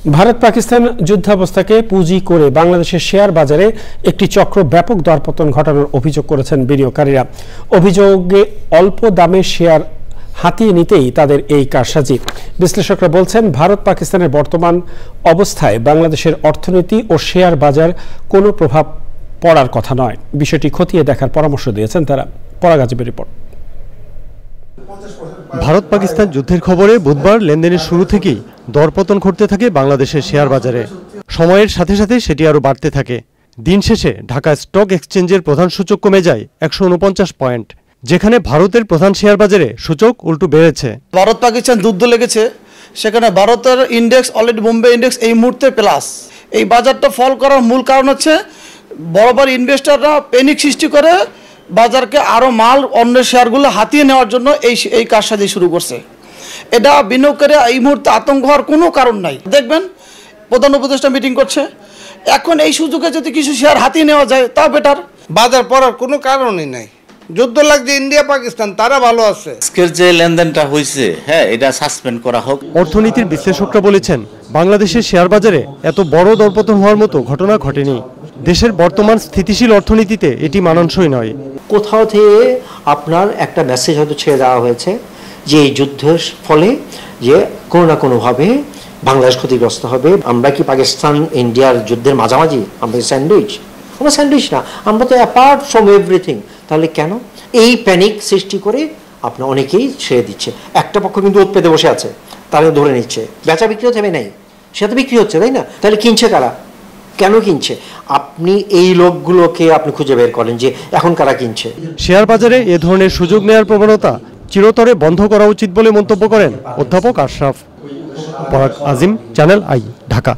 ভারত পাকিস্তান যুদ্ধাবস্থাকে পুঁজি করে বাংলাদেশের শেয়ার বাজারে একটি চক্র ব্যাপক দরপতন ঘটানোর অভিযোগ করেছেন বিনিয়োগকারীরা। অভিযোগে অল্প দামে শেয়ার হাতিয়ে নিতেই তাদের এই কারসাজি। বিশ্লেষকরা বলছেন, ভারত পাকিস্তানের বর্তমান অবস্থায় বাংলাদেশের অর্থনীতি ও শেয়ার বাজার কোনো প্রভাব পড়ার কথা নয়। বিষয়টি খতিয়ে দেখার পরামর্শ দিয়েছেন তারা। পরাগ আজিমের রিপোর্ট। ভারত পাকিস্তান যুদ্ধের খবরে বুধবার লেনদেনের শুরু থেকেই দরপতন ঘটতে থাকে বাংলাদেশের শেয়ার বাজারে। সময়ের সাথে সাথে সেটি আরও বাড়তে থাকে। দিন শেষে ঢাকা স্টক এক্সচেঞ্জের প্রধান সূচক কমে যায় 149 পয়েন্ট, যেখানে ভারতের প্রধান শেয়ার বাজারে সূচক উল্টো বেড়েছে। ভারত পাকিস্তান যুদ্ধ লেগেছে, সেখানে ভারতের ইন্ডেক্স অলরেডি বোম্বে ইন্ডেক্স এই মুহূর্তে প্লাস। এই বাজারটা ফল করার মূল কারণ হচ্ছে বড় বড় ইনভেস্টররা প্যানিক সৃষ্টি করে বাজারকে আরও মাল অন্য শেয়ারগুলো হাতিয়ে নেওয়ার জন্য এই কারসাজি শুরু করছে। এটা বিনিয়োগকারী এই মুহূর্তে আতঙ্ক হওয়ার কোনো কারণ নাই। দেখবেন প্রধান উপদেষ্টা মিটিং করছে, এখন এই সুযোগে যদি কিছু শেয়ার হাতিয়ে নেওয়া যায় তা বেটার। বাজার পড়ার কোনো কারণই নাই। যুদ্ধ লাগছে ইন্ডিয়া পাকিস্তান, তারা ভালো আছে। আজকের যে লেনদেনটা হয়েছে, এটা সাসপেন্ড করা হোক। অর্থনীতির বিশ্লেষকরা বলেছেন, বাংলাদেশের শেয়ার বাজারে এত বড় দরপতন হওয়ার মতো ঘটনা ঘটেনি। দেশের বর্তমান স্থিতিশীল অর্থনীতিতে এটি মানানসই নয়। কোথাও থেকে আপনার একটা মেসেজ হয়তো ছেড়ে দেওয়া হয়েছে যে এই যুদ্ধের ফলে যে কোনো না কোনোভাবে বাংলাদেশ ক্ষতিগ্রস্ত হবে। আমরা কি পাকিস্তান ইন্ডিয়ার যুদ্ধের মাঝামাঝি? আমরা স্যান্ডউইচ? আমরা স্যান্ডউইচ না, আমরা তো অ্যাপার্ট ফ্রম এভরিথিং। তাহলে কেন এই প্যানিক সৃষ্টি করে আপনার অনেকেই ছেড়ে দিচ্ছে? একটা পক্ষ কিন্তু ওত পেতে বসে আছে, তারা ধরে নিচ্ছে। বেচা বিক্রিও থেমে নেই, সেটা তো বিক্রি হচ্ছে, তাই না? তাহলে কিনছে কারা? কেন কিনছে? আপনি এই লোকগুলোকে আপনি খুঁজে বের করেন যে এখন কারা কিনছে। শেয়ার বাজারে এ ধরনের সুযোগ নেওয়ার প্রবণতা চিরতরে বন্ধ করা উচিত বলে মন্তব্য করেন অধ্যাপক আশরাফ। পরাগ আজিম, চ্যানেল আই, ঢাকা।